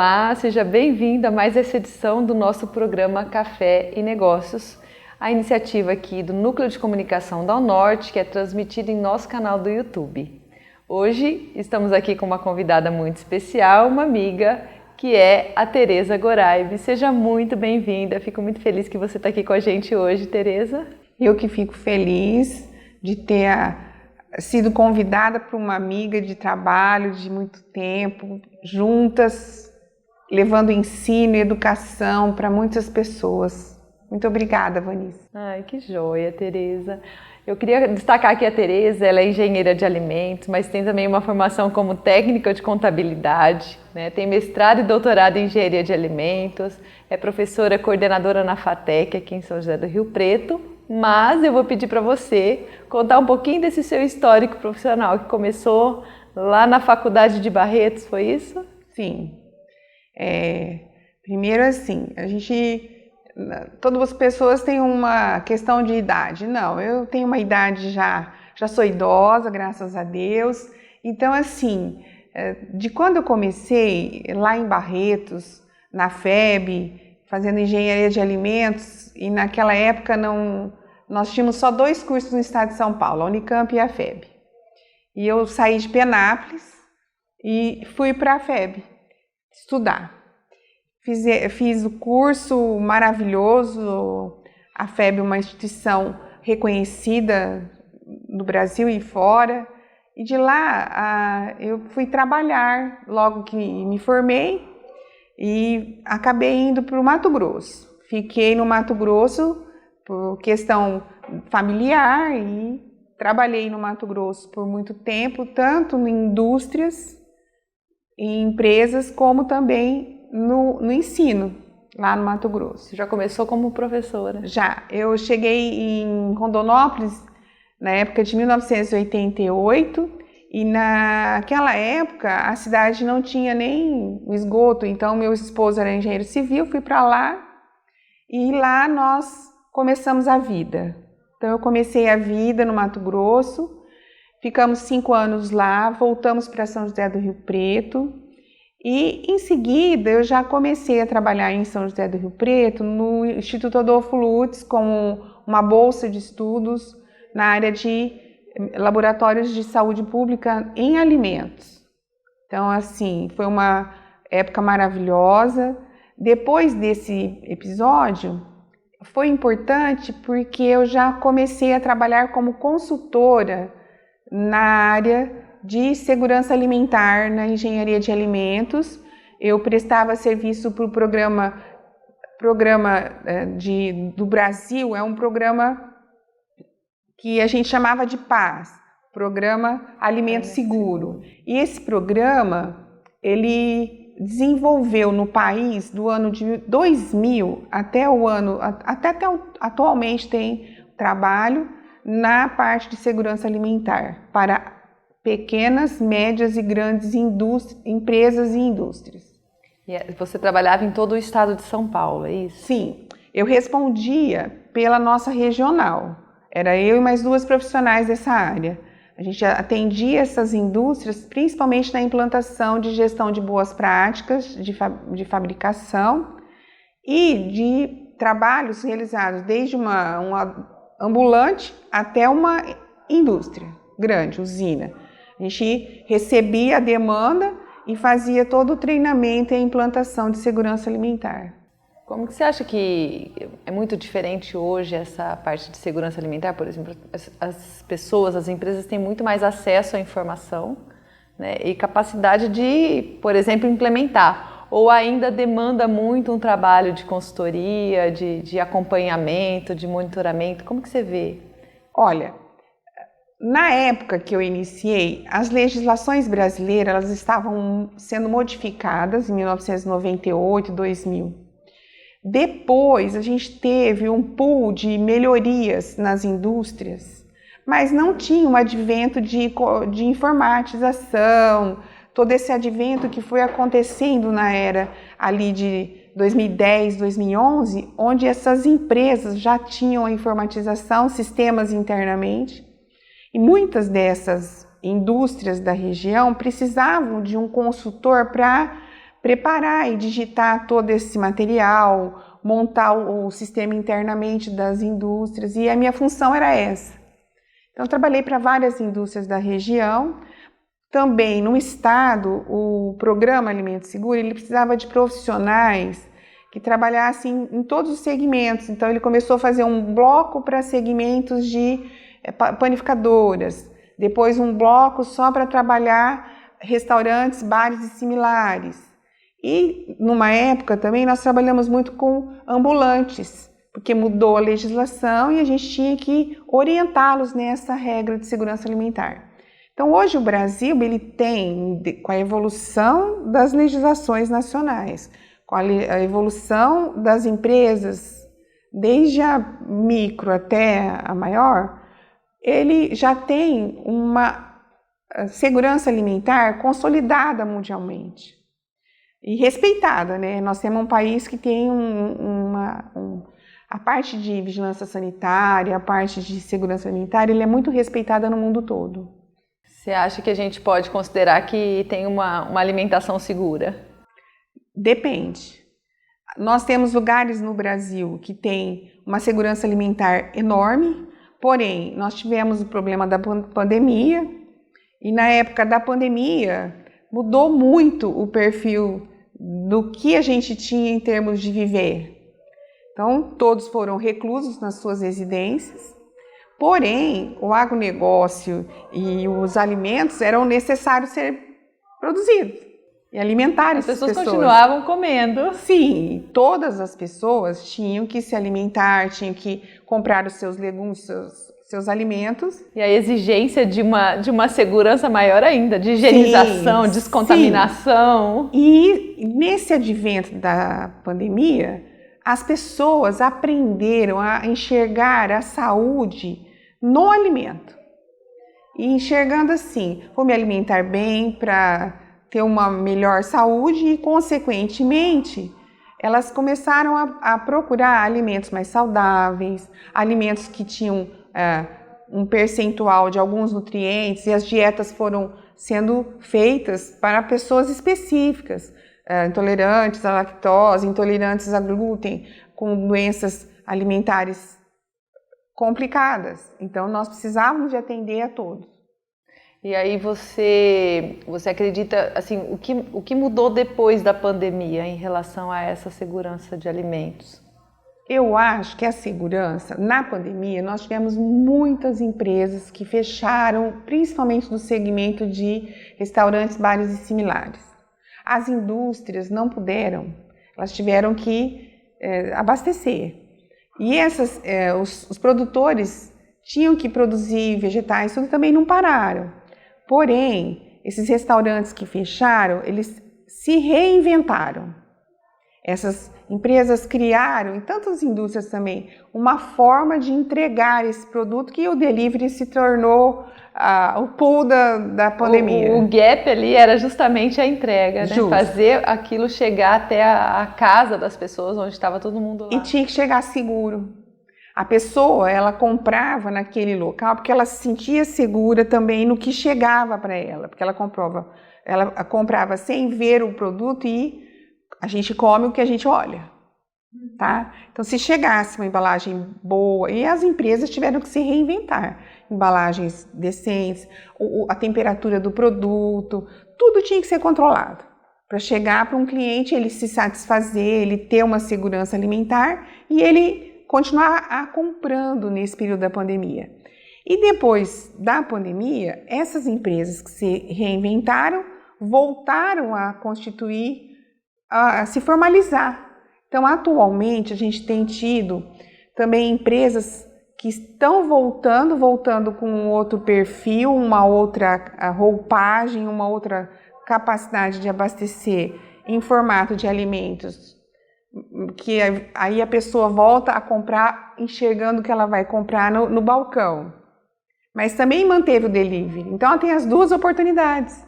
Olá, seja bem-vindo a mais essa edição do nosso programa Café e Negócios, a iniciativa aqui do Núcleo de Comunicação da Unorte, que é transmitida em nosso canal do YouTube. Hoje estamos aqui com uma convidada muito especial, uma amiga, que é a Tereza Goraibe. Seja muito bem-vinda, fico muito feliz que você está aqui com a gente hoje, Tereza. Eu que fico feliz de ter sido convidada por uma amiga de trabalho de muito tempo, juntas, levando ensino e educação para muitas pessoas. Muito obrigada, Vanessa. Ai, que joia, Tereza. Eu queria destacar aqui a Tereza, ela é engenheira de alimentos, mas tem também uma formação como técnica de contabilidade, né? Tem mestrado e doutorado em engenharia de alimentos, é professora coordenadora na FATEC aqui em São José do Rio Preto, mas eu vou pedir para você contar um pouquinho desse seu histórico profissional, que começou lá na Faculdade de Barretos, foi isso? Sim. Primeiro assim, todas as pessoas têm uma questão de idade. Não, eu tenho uma idade já sou idosa, graças a Deus. Então assim, de quando eu comecei lá em Barretos, na FEB, fazendo engenharia de alimentos, e naquela época nós tínhamos só 2 cursos no estado de São Paulo, a Unicamp e a FEB. E eu saí de Penápolis e fui para a FEB estudar. Fiz o curso maravilhoso, a FEB é uma instituição reconhecida no Brasil e fora, e de lá eu fui trabalhar logo que me formei e acabei indo para o Mato Grosso. Fiquei no Mato Grosso por questão familiar e trabalhei no Mato Grosso por muito tempo, tanto em indústrias, em empresas, como também no ensino, lá no Mato Grosso. Você já começou como professora? Já. Eu cheguei em Rondonópolis na época de 1988 e naquela época a cidade não tinha nem esgoto, então meu esposo era engenheiro civil, fui para lá e lá nós começamos a vida. Então eu comecei a vida no Mato Grosso, ficamos 5 anos lá, voltamos para São José do Rio Preto. E em seguida eu já comecei a trabalhar em São José do Rio Preto, no Instituto Adolfo Lutz, como uma bolsa de estudos na área de laboratórios de saúde pública em alimentos. Então assim, foi uma época maravilhosa. Depois desse episódio, foi importante porque eu já comecei a trabalhar como consultora na área de segurança alimentar na engenharia de alimentos. Eu prestava serviço para o programa do Brasil, é um programa que a gente chamava de PAS, Programa Alimento Seguro. E esse programa, ele desenvolveu no país do ano de 2000 até atualmente tem trabalho na parte de segurança alimentar para pequenas, médias e grandes empresas e indústrias. E você trabalhava em todo o estado de São Paulo, é isso? Sim, eu respondia pela nossa regional. Era eu e mais 2 profissionais dessa área. A gente atendia essas indústrias, principalmente na implantação de gestão de boas práticas de fabricação e de trabalhos realizados desde uma ambulante até uma indústria grande, usina. A gente recebia a demanda e fazia todo o treinamento e a implantação de segurança alimentar. Como que você acha que é muito diferente hoje essa parte de segurança alimentar? Por exemplo, as pessoas, as empresas têm muito mais acesso à informação, né, e capacidade de, por exemplo, implementar. Ou ainda demanda muito um trabalho de consultoria, de acompanhamento, de monitoramento? Como que você vê? Olha, na época que eu iniciei, as legislações brasileiras elas estavam sendo modificadas em 1998, 2000. Depois, a gente teve um pool de melhorias nas indústrias, mas não tinha um advento de informatização, todo esse advento que foi acontecendo na era ali de 2010, 2011, onde essas empresas já tinham a informatização, sistemas internamente, e muitas dessas indústrias da região precisavam de um consultor para preparar e digitar todo esse material, montar o sistema internamente das indústrias, e a minha função era essa. Então, trabalhei para várias indústrias da região. Também no estado, o programa Alimento Seguro, ele precisava de profissionais que trabalhassem em todos os segmentos. Então, ele começou a fazer um bloco para segmentos de panificadoras, depois um bloco só para trabalhar restaurantes, bares e similares. E, numa época também, nós trabalhamos muito com ambulantes, porque mudou a legislação e a gente tinha que orientá-los nessa regra de segurança alimentar. Então, hoje o Brasil, ele tem, com a evolução das legislações nacionais, com a evolução das empresas, desde a micro até a maior, ele já tem uma segurança alimentar consolidada mundialmente e respeitada, né? Nós temos um país que tem a parte de vigilância sanitária, a parte de segurança alimentar, ele é muito respeitada no mundo todo. Você acha que a gente pode considerar que tem uma alimentação segura? Depende. Nós temos lugares no Brasil que tem uma segurança alimentar enorme, porém, nós tivemos o problema da pandemia, e na época da pandemia mudou muito o perfil do que a gente tinha em termos de viver. Então, todos foram reclusos nas suas residências, porém, o agronegócio e os alimentos eram necessários ser produzidos e alimentar essas pessoas. As pessoas continuavam comendo. Sim, todas as pessoas tinham que se alimentar, tinham que comprar os seus legumes, seus alimentos. E a exigência de uma segurança maior ainda, de higienização, descontaminação. Sim. E nesse advento da pandemia, as pessoas aprenderam a enxergar a saúde no alimento. E enxergando assim, vou me alimentar bem para ter uma melhor saúde e, consequentemente, elas começaram a procurar alimentos mais saudáveis, alimentos que tinham um percentual de alguns nutrientes, e as dietas foram sendo feitas para pessoas específicas, intolerantes à lactose, intolerantes a glúten, com doenças alimentares complicadas. Então, nós precisávamos de atender a todos. E aí você acredita, assim, o que mudou depois da pandemia em relação a essa segurança de alimentos? Eu acho que a segurança, na pandemia, nós tivemos muitas empresas que fecharam, principalmente no segmento de restaurantes, bares e similares. As indústrias não puderam, elas tiveram que abastecer. E os produtores tinham que produzir vegetais, tudo também não pararam. Porém, esses restaurantes que fecharam, eles se reinventaram. Essas empresas criaram, e tantas indústrias também, uma forma de entregar esse produto que o delivery se tornou o pulo da pandemia. O gap ali era justamente a entrega, né? Fazer aquilo chegar até a casa das pessoas, onde estava todo mundo lá. E tinha que chegar seguro. A pessoa, ela comprava naquele local porque ela se sentia segura também no que chegava para ela, porque ela comprava sem ver o produto e a gente come o que a gente olha, tá? Então, se chegasse uma embalagem boa, e as empresas tiveram que se reinventar, embalagens decentes, a temperatura do produto, tudo tinha que ser controlado para chegar para um cliente, ele se satisfazer, ele ter uma segurança alimentar e ele continuar comprando nesse período da pandemia. E depois da pandemia, essas empresas que se reinventaram voltaram a constituir, a se formalizar. Então, atualmente, a gente tem tido também empresas que estão voltando com um outro perfil, uma outra roupagem, uma outra capacidade de abastecer em formato de alimentos, que aí a pessoa volta a comprar enxergando que ela vai comprar no balcão, mas também manteve o delivery. Então, ela tem as duas oportunidades.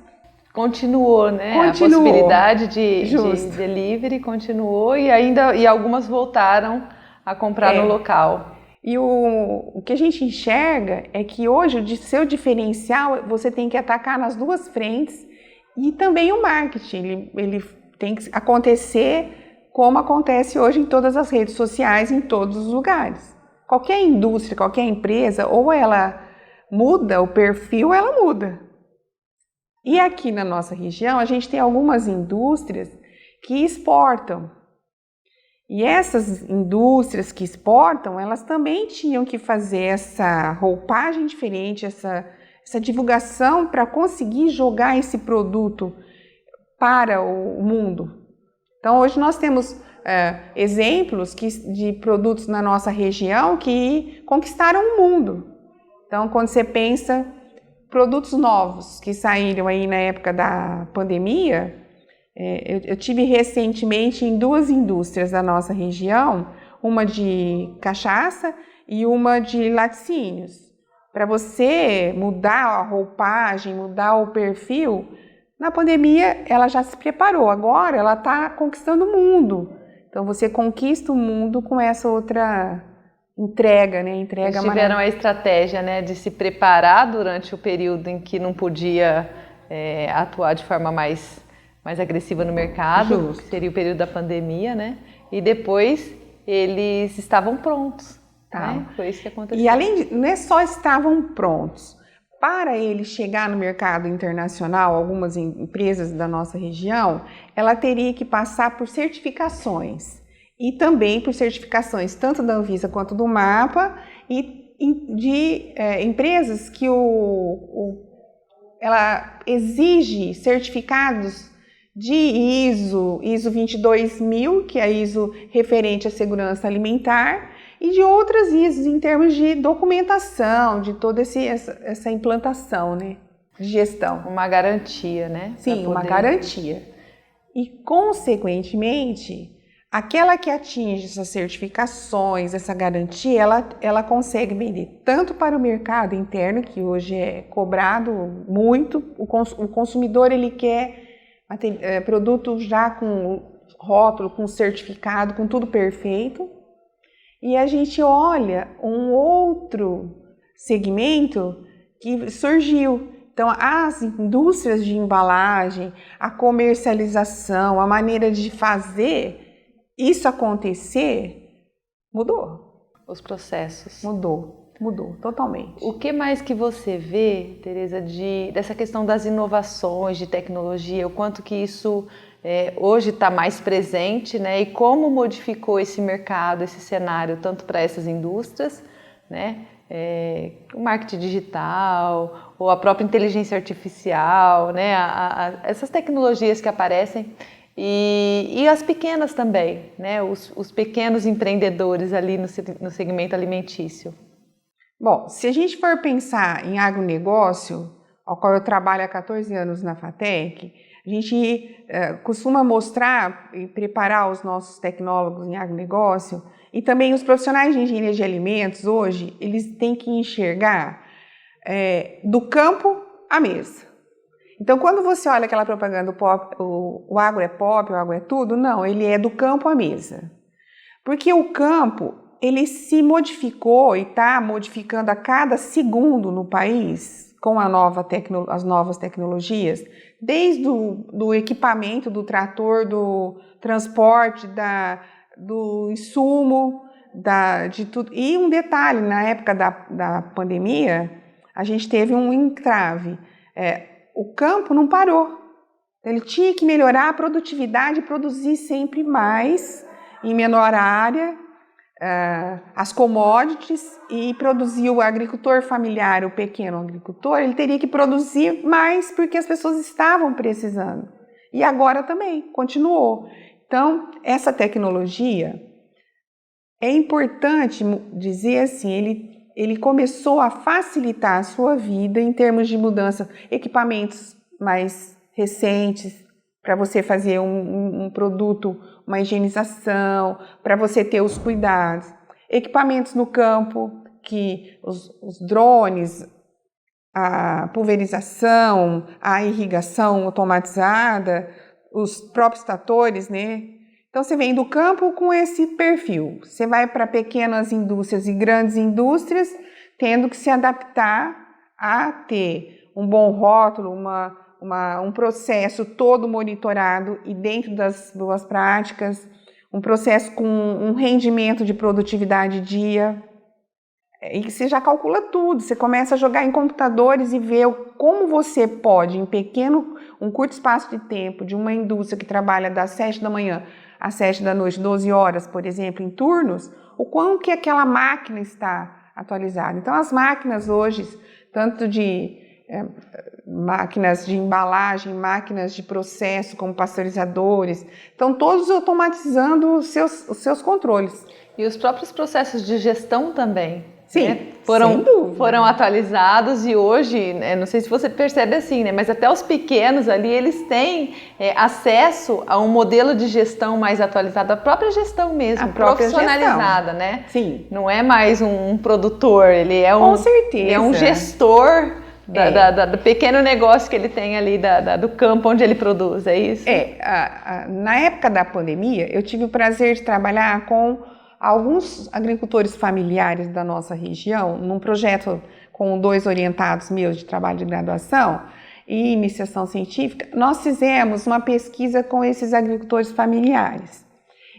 Continuou, né? A possibilidade de delivery continuou e algumas voltaram a comprar no local. E o que a gente enxerga é que hoje o seu diferencial você tem que atacar nas duas frentes, e também o marketing, ele tem que acontecer como acontece hoje em todas as redes sociais, em todos os lugares. Qualquer indústria, qualquer empresa, ou ela muda o perfil, ou ela muda. E aqui na nossa região, a gente tem algumas indústrias que exportam. E essas indústrias que exportam, elas também tinham que fazer essa roupagem diferente, essa divulgação para conseguir jogar esse produto para o mundo. Então, hoje nós temos exemplos de produtos na nossa região que conquistaram o mundo. Então, quando você pensa produtos novos que saíram aí na época da pandemia, eu tive recentemente em 2 indústrias da nossa região, uma de cachaça e uma de laticínios. Para você mudar a roupagem, mudar o perfil, na pandemia ela já se preparou, agora ela está conquistando o mundo. Então você conquista o mundo com essa outra entrega, né? Eles tiveram a estratégia, né, de se preparar durante o período em que não podia atuar de forma mais agressiva no mercado, que seria o período da pandemia, né? E depois eles estavam prontos. Né? Foi isso que aconteceu. E além de, não é só estavam prontos. Para ele chegar no mercado internacional, algumas empresas da nossa região, ela teria que passar por certificações. E também por certificações tanto da Anvisa quanto do MAPA e de empresas que ela exige certificados de ISO 22000, que é a ISO referente à segurança alimentar, e de outras ISOs em termos de documentação, de toda essa implantação, né, de gestão. Uma garantia, né? Sim, uma garantia. E, consequentemente, aquela que atinge essas certificações, essa garantia, ela consegue vender tanto para o mercado interno, que hoje é cobrado muito, o consumidor ele quer produto já com rótulo, com certificado, com tudo perfeito. E a gente olha um outro segmento que surgiu. Então, as indústrias de embalagem, a comercialização, a maneira de fazer isso acontecer, mudou. Os processos. Mudou totalmente. O que mais que você vê, Tereza, dessa questão das inovações, de tecnologia, o quanto que isso hoje está mais presente, né? E como modificou esse mercado, esse cenário, tanto para essas indústrias, né? O marketing digital, ou a própria inteligência artificial, né? Essas tecnologias que aparecem e as pequenas também, né? Os pequenos empreendedores ali no segmento alimentício. Bom, se a gente for pensar em agronegócio, ao qual eu trabalho há 14 anos na FATEC, a gente costuma mostrar e preparar os nossos tecnólogos em agronegócio e também os profissionais de engenharia de alimentos hoje, eles têm que enxergar do campo à mesa. Então, quando você olha aquela propaganda, o agro é pop, o agro é tudo, não, ele é do campo à mesa. Porque o campo, ele se modificou e está modificando a cada segundo no país com as novas tecnologias, desde do equipamento, do trator, do transporte, do insumo, de tudo. E um detalhe, na época da pandemia, a gente teve um entrave. O campo não parou. Ele tinha que melhorar a produtividade, produzir sempre mais, em menor área, as commodities, e produzir o agricultor familiar, o pequeno agricultor, ele teria que produzir mais porque as pessoas estavam precisando. E agora também, continuou. Então, essa tecnologia, é importante dizer assim, ele começou a facilitar a sua vida em termos de mudança, equipamentos mais recentes, para você fazer um produto, uma higienização, para você ter os cuidados. Equipamentos no campo, que os drones, a pulverização, a irrigação automatizada, os próprios tratores, né? Então, você vem do campo com esse perfil. Você vai para pequenas indústrias e grandes indústrias, tendo que se adaptar a ter um bom rótulo, um processo todo monitorado e dentro das boas práticas, um processo com um rendimento de produtividade dia, e que você já calcula tudo, você começa a jogar em computadores e ver como você pode, em um curto espaço de tempo, de uma indústria que trabalha das 7 da manhã às 7 da noite, 12 horas, por exemplo, em turnos, o quão que aquela máquina está atualizada. Então, as máquinas hoje, tanto de máquinas de embalagem, máquinas de processo, como pasteurizadores, estão todos automatizando os seus controles. E os próprios processos de gestão também. Sim, né? sem dúvida. Foram atualizados e hoje, não sei se você percebe assim, né? Mas até os pequenos ali, eles têm acesso a um modelo de gestão mais atualizado, a própria gestão mesmo, profissionalizada, gestão. Né? Sim. Não é mais um produtor, ele é Com certeza. Ele é um gestor do pequeno negócio que ele tem ali, do campo onde ele produz, é isso? Na época da pandemia, eu tive o prazer de trabalhar com alguns agricultores familiares da nossa região, num projeto com 2 orientados meus de trabalho de graduação e iniciação científica. Nós fizemos uma pesquisa com esses agricultores familiares.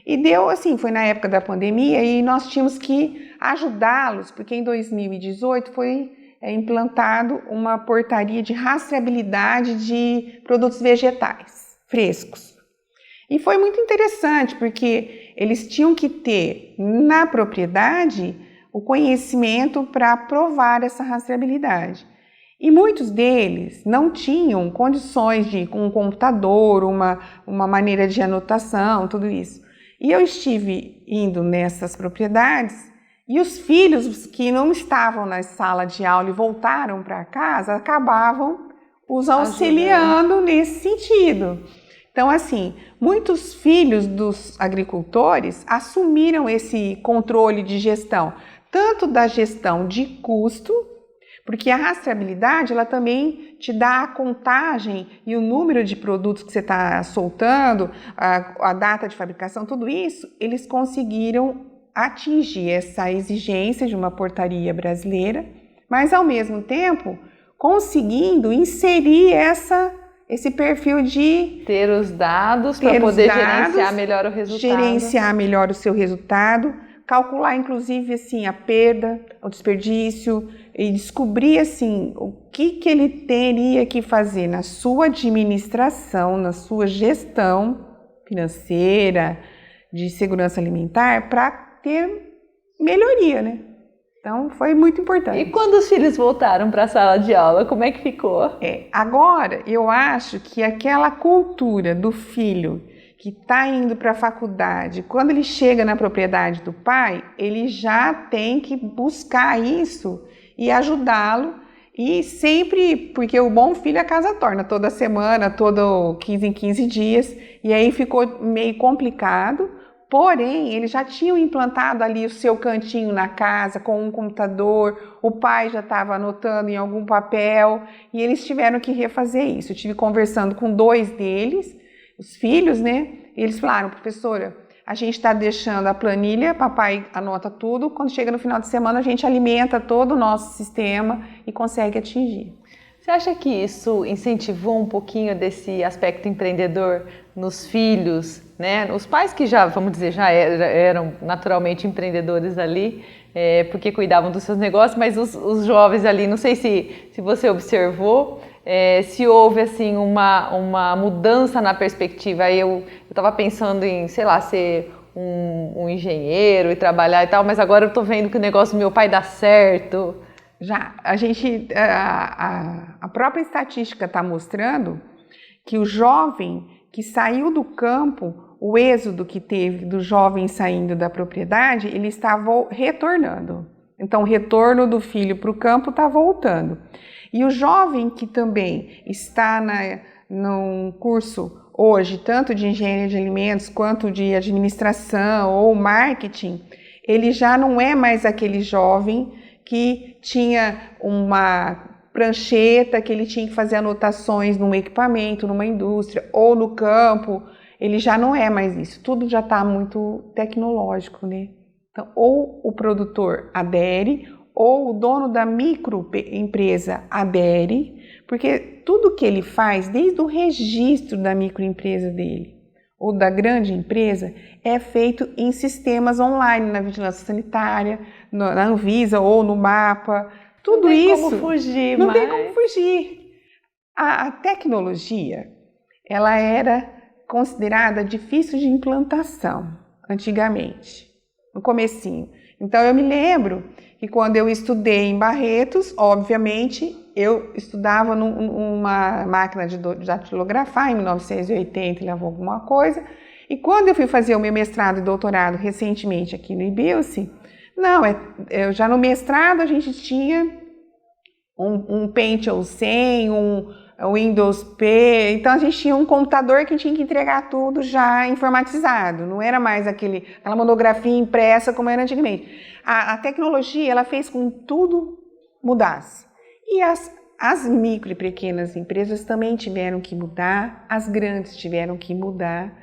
E deu assim, foi na época da pandemia e nós tínhamos que ajudá-los, porque em 2018 foi implantado uma portaria de rastreabilidade de produtos vegetais frescos. E foi muito interessante, porque eles tinham que ter na propriedade o conhecimento para provar essa rastreabilidade. E muitos deles não tinham condições de um computador, uma maneira de anotação, tudo isso. E eu estive indo nessas propriedades e os filhos que não estavam na sala de aula e voltaram para casa acabavam os auxiliando nesse sentido. Então, assim, muitos filhos dos agricultores assumiram esse controle de gestão, tanto da gestão de custo, porque a rastreabilidade, ela também te dá a contagem e o número de produtos que você está soltando, a data de fabricação, tudo isso, eles conseguiram atingir essa exigência de uma portaria brasileira, mas, ao mesmo tempo, conseguindo inserir esse perfil de ter os dados para poder gerenciar melhor o resultado. Gerenciar melhor o seu resultado, calcular inclusive assim a perda, o desperdício e descobrir assim o que ele teria que fazer na sua administração, na sua gestão financeira, de segurança alimentar para ter melhoria, né? Então, foi muito importante. E quando os filhos voltaram para a sala de aula, como é que ficou? Agora, eu acho que aquela cultura do filho que está indo para a faculdade, quando ele chega na propriedade do pai, ele já tem que buscar isso e ajudá-lo. E sempre, porque o bom filho a casa torna, toda semana, todo 15 em 15 dias, e aí ficou meio complicado. Porém, eles já tinham implantado ali o seu cantinho na casa com um computador, o pai já estava anotando em algum papel e eles tiveram que refazer isso. Eu estive conversando com 2 deles, os filhos, né? E eles falaram, professora, a gente está deixando a planilha, papai anota tudo, quando chega no final de semana a gente alimenta todo o nosso sistema e consegue atingir. Você acha que isso incentivou um pouquinho desse aspecto empreendedor nos filhos, né? Os pais que já, vamos dizer, já eram naturalmente empreendedores ali, porque cuidavam dos seus negócios, mas os jovens ali, não sei se você observou, se houve assim uma mudança na perspectiva. Aí eu estava pensando em, sei lá, ser um engenheiro e trabalhar e tal, mas agora eu estou vendo que o negócio do meu pai dá certo. Já, a própria estatística está mostrando que o jovem que saiu do campo, o êxodo que teve do jovem saindo da propriedade, ele estava retornando. Então, o retorno do filho para o campo está voltando. E o jovem que também está num curso hoje, tanto de engenharia de alimentos quanto de administração ou marketing, ele já não é mais aquele jovem que tinha uma prancheta, que ele tinha que fazer anotações num equipamento, numa indústria ou no campo. Ele já não é mais isso, tudo já está muito tecnológico, né? Então, ou o produtor adere, ou o dono da microempresa adere, Porque tudo que ele faz, desde o registro da microempresa dele ou da grande empresa, é feito em sistemas online, na vigilância sanitária, na Anvisa ou no MAPA. Tudo isso. Não tem como fugir, não tem como fugir. A tecnologia, ela era considerada difícil de implantação antigamente, no comecinho. Então eu me lembro que quando eu estudei em Barretos, obviamente eu estudava numa máquina de datilografar em 1980, levou alguma coisa. E quando eu fui fazer o meu mestrado e doutorado recentemente aqui no IBILSE, eu já no mestrado a gente tinha um Pentium 100, um Windows P, então a gente tinha um computador que tinha que entregar tudo já informatizado, não era mais aquela monografia impressa como era antigamente. A tecnologia, ela fez com que tudo mudasse. E as micro e pequenas empresas também tiveram que mudar, as grandes tiveram que mudar,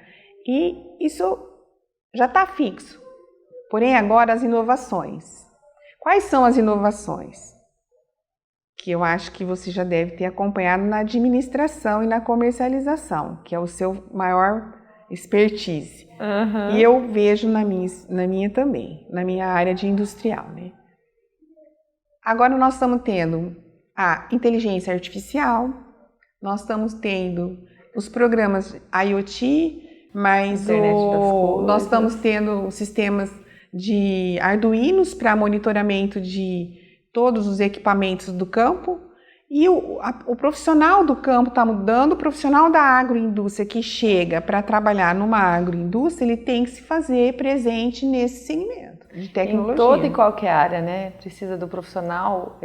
e isso já está fixo. Porém, agora as inovações. Quais são as inovações? Que eu acho que você já deve ter acompanhado na administração e na comercialização, que é o seu maior expertise. Uhum. E eu vejo na minha também, na minha área de industrial, né? Agora nós estamos tendo a inteligência artificial, nós estamos tendo os programas IoT, mas nós estamos tendo sistemas de Arduinos para monitoramento de todos os equipamentos do campo, e o profissional do campo está mudando. O profissional da agroindústria que chega para trabalhar numa agroindústria, ele tem que se fazer presente nesse segmento de tecnologia. Em toda e qualquer área, né? Precisa do profissional,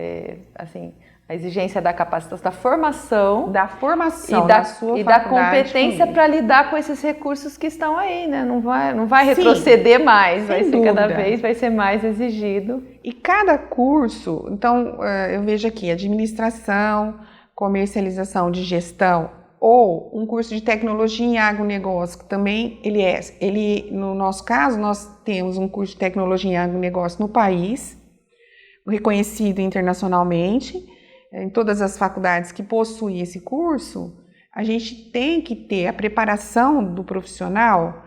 a exigência da capacitação, da formação e da competência para lidar com esses recursos que estão aí, né? Não vai retroceder mais, cada vez vai ser mais exigido. E cada curso, então eu vejo aqui administração, comercialização de gestão ou um curso de tecnologia em agronegócio, que também no nosso caso, nós temos um curso de tecnologia em agronegócio no país, reconhecido internacionalmente. Em todas as faculdades que possuem esse curso, a gente tem que ter a preparação do profissional,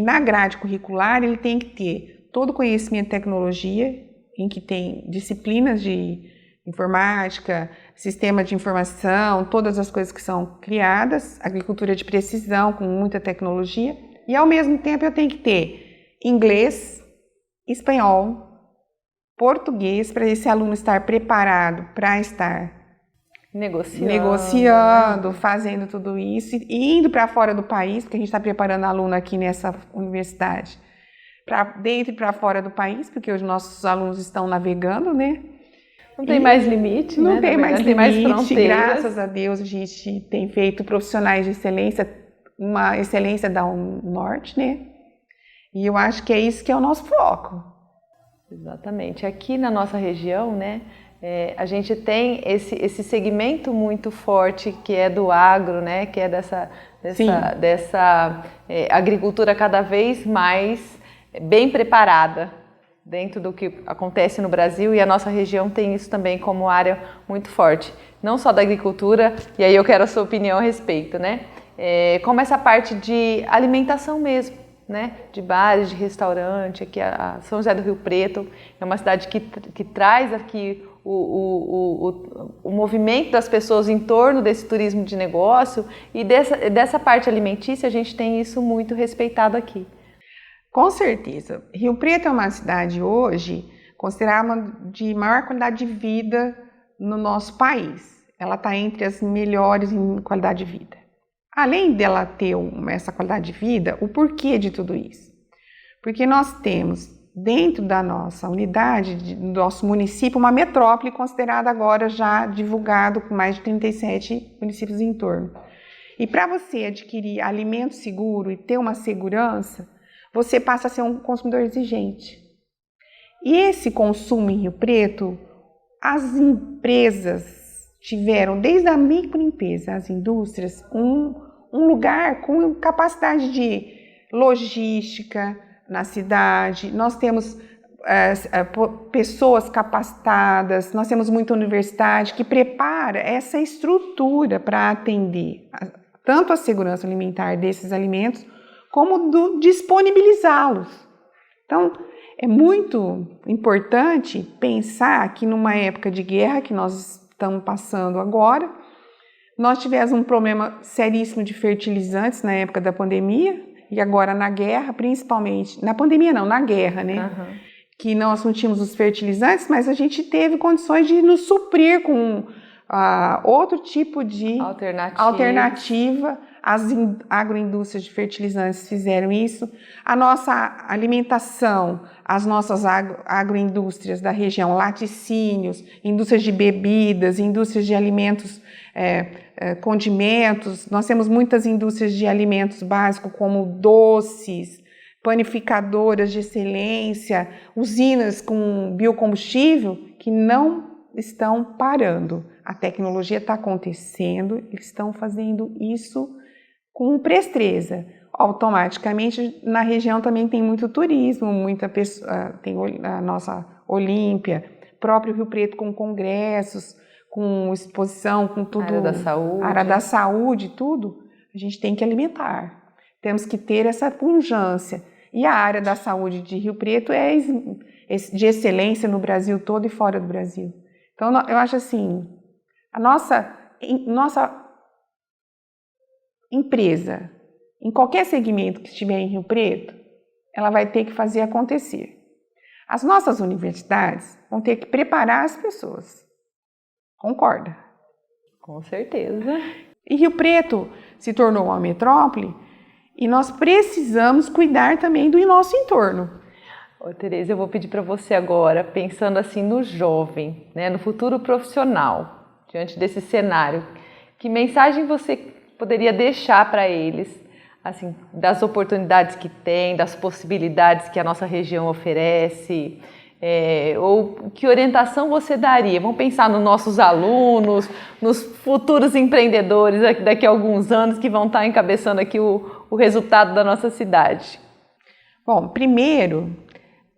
na grade curricular, ele tem que ter todo o conhecimento de tecnologia, em que tem disciplinas de informática, sistema de informação, todas as coisas que são criadas, agricultura de precisão com muita tecnologia, e ao mesmo tempo eu tenho que ter inglês, espanhol, português, para esse aluno estar preparado para estar negociando, fazendo tudo isso e indo para fora do país, porque a gente está preparando aluno aqui nessa universidade, para dentro e para fora do país, porque os nossos alunos estão navegando, né? Não tem mais limite, né? Não tem mais fronteiras. Graças a Deus a gente tem feito profissionais de excelência, uma excelência da Norte, né? E eu acho que é isso que é o nosso foco. Exatamente. Aqui na nossa região, né, a gente tem esse segmento muito forte que é do agro, né, que é dessa agricultura cada vez mais bem preparada dentro do que acontece no Brasil, e a nossa região tem isso também como área muito forte. Não só da agricultura, e aí eu quero a sua opinião a respeito, né, como essa parte de alimentação mesmo. Né, de bares, de restaurante, aqui a São José do Rio Preto é uma cidade que traz aqui o movimento das pessoas em torno desse turismo de negócio, e dessa parte alimentícia a gente tem isso muito respeitado aqui. Com certeza. Rio Preto é uma cidade hoje considerada de maior qualidade de vida no nosso país. Ela está entre as melhores em qualidade de vida. Além dela ter essa qualidade de vida, o porquê de tudo isso? Porque nós temos dentro da nossa unidade, do nosso município, uma metrópole considerada agora já divulgado com mais de 37 municípios em torno. E para você adquirir alimento seguro e ter uma segurança, você passa a ser um consumidor exigente. E esse consumo em Rio Preto, as empresas tiveram, desde a microempresa, as indústrias, um lugar com capacidade de logística na cidade. Nós temos pessoas capacitadas, nós temos muita universidade que prepara essa estrutura para atender tanto a segurança alimentar desses alimentos, como disponibilizá-los. Então, é muito importante pensar que numa época de guerra que nós estamos passando agora, nós tivemos um problema seríssimo de fertilizantes na época da pandemia e agora na guerra, principalmente, na pandemia não, na guerra, né? Uhum. Que nós não tínhamos os fertilizantes, mas a gente teve condições de nos suprir com outro tipo de alternativa. As agroindústrias de fertilizantes fizeram isso. A nossa alimentação, as nossas agroindústrias da região, laticínios, indústrias de bebidas, indústrias de alimentos, condimentos. Nós temos muitas indústrias de alimentos básicos, como doces, panificadoras de excelência, usinas com biocombustível que não estão parando. A tecnologia está acontecendo, eles estão fazendo isso com presteza. Automaticamente, na região também tem muito turismo, muita pessoa, tem a nossa Olímpia, próprio Rio Preto com congressos, com exposição, com tudo. Área da saúde, tudo. A gente tem que alimentar. Temos que ter essa pujança. E a área da saúde de Rio Preto é de excelência no Brasil todo e fora do Brasil. Então, eu acho assim, a nossa empresa, em qualquer segmento que estiver em Rio Preto, ela vai ter que fazer acontecer. As nossas universidades vão ter que preparar as pessoas. Concorda? Com certeza. E Rio Preto se tornou uma metrópole e nós precisamos cuidar também do nosso entorno. Ô, Tereza, eu vou pedir para você agora, pensando assim no jovem, né, no futuro profissional, diante desse cenário, que mensagem você poderia deixar para eles, assim, das oportunidades que tem, das possibilidades que a nossa região oferece, ou que orientação você daria? Vamos pensar nos nossos alunos, nos futuros empreendedores daqui a alguns anos que vão estar encabeçando aqui o resultado da nossa cidade. Bom, primeiro,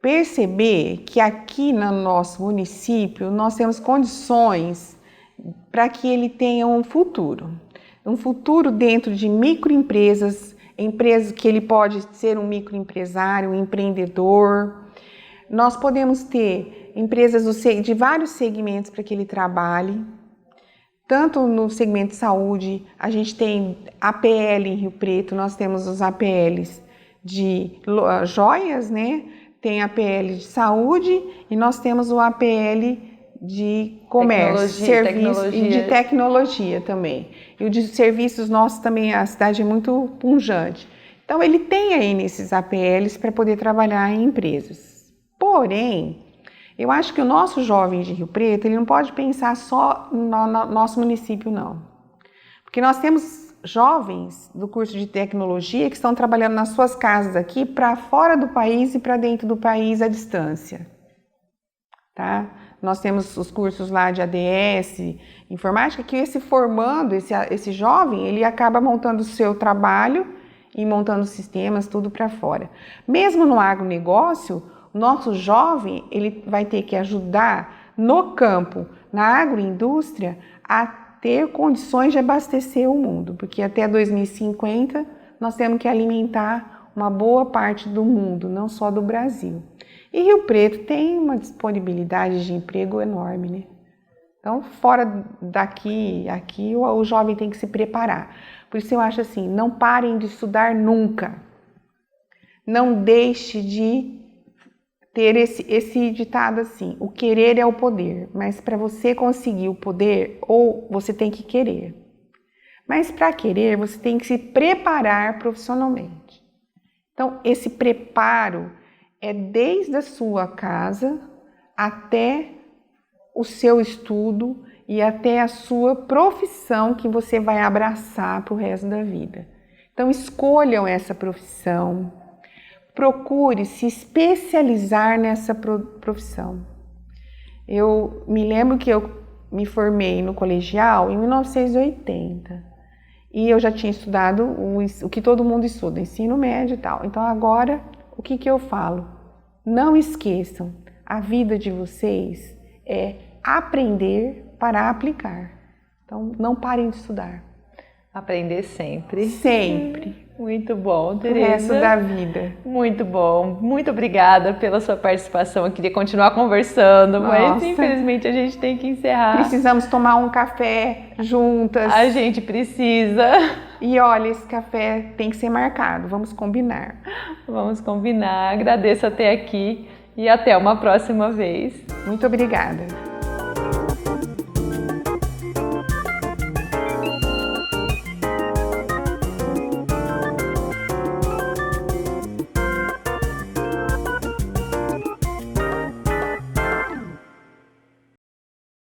perceber que aqui no nosso município nós temos condições para que ele tenha um futuro dentro de microempresas, empresas que ele pode ser um microempresário, um empreendedor. Nós podemos ter empresas de vários segmentos para que ele trabalhe, tanto no segmento de saúde, a gente tem APL em Rio Preto, nós temos os APLs de joias, né? Tem APL de saúde e nós temos o APL de comércio, serviço e de tecnologia também. E o de serviços nossos também, a cidade é muito pujante. Então ele tem aí nesses APLs para poder trabalhar em empresas. Porém, eu acho que o nosso jovem de Rio Preto, ele não pode pensar só no nosso município, não. Porque nós temos jovens do curso de tecnologia que estão trabalhando nas suas casas aqui para fora do país e para dentro do país à distância. Tá? Nós temos os cursos lá de ADS, informática, que esse jovem, ele acaba montando o seu trabalho e montando sistemas, tudo para fora. Mesmo no agronegócio, o nosso jovem, ele vai ter que ajudar no campo, na agroindústria, a ter condições de abastecer o mundo, porque até 2050 nós temos que alimentar uma boa parte do mundo, não só do Brasil. E Rio Preto tem uma disponibilidade de emprego enorme, né? Então, fora daqui, aqui, o jovem tem que se preparar. Por isso eu acho assim, não parem de estudar nunca. Não deixe de ter esse ditado assim, o querer é o poder, mas para você conseguir o poder, ou você tem que querer. Mas para querer, você tem que se preparar profissionalmente. Então, esse preparo é desde a sua casa até o seu estudo e até a sua profissão que você vai abraçar para o resto da vida. Então, escolham essa profissão. Procure se especializar nessa profissão. Eu me lembro que eu me formei no colegial em 1980 e eu já tinha estudado o que todo mundo estuda, ensino médio e tal. Então agora, o que eu falo? não esqueçam, a vida de vocês é aprender para aplicar. Então, não parem de estudar. Aprender sempre. Sempre. Muito bom, O Tereza. resto da vida. Muito bom. Muito obrigada pela sua participação. Eu queria continuar conversando, mas Nossa. infelizmente a gente tem que encerrar. Precisamos tomar um café juntas. A gente precisa. E olha, esse café tem que ser marcado. Vamos combinar. Vamos combinar. Agradeço até aqui e até uma próxima vez. Muito obrigada.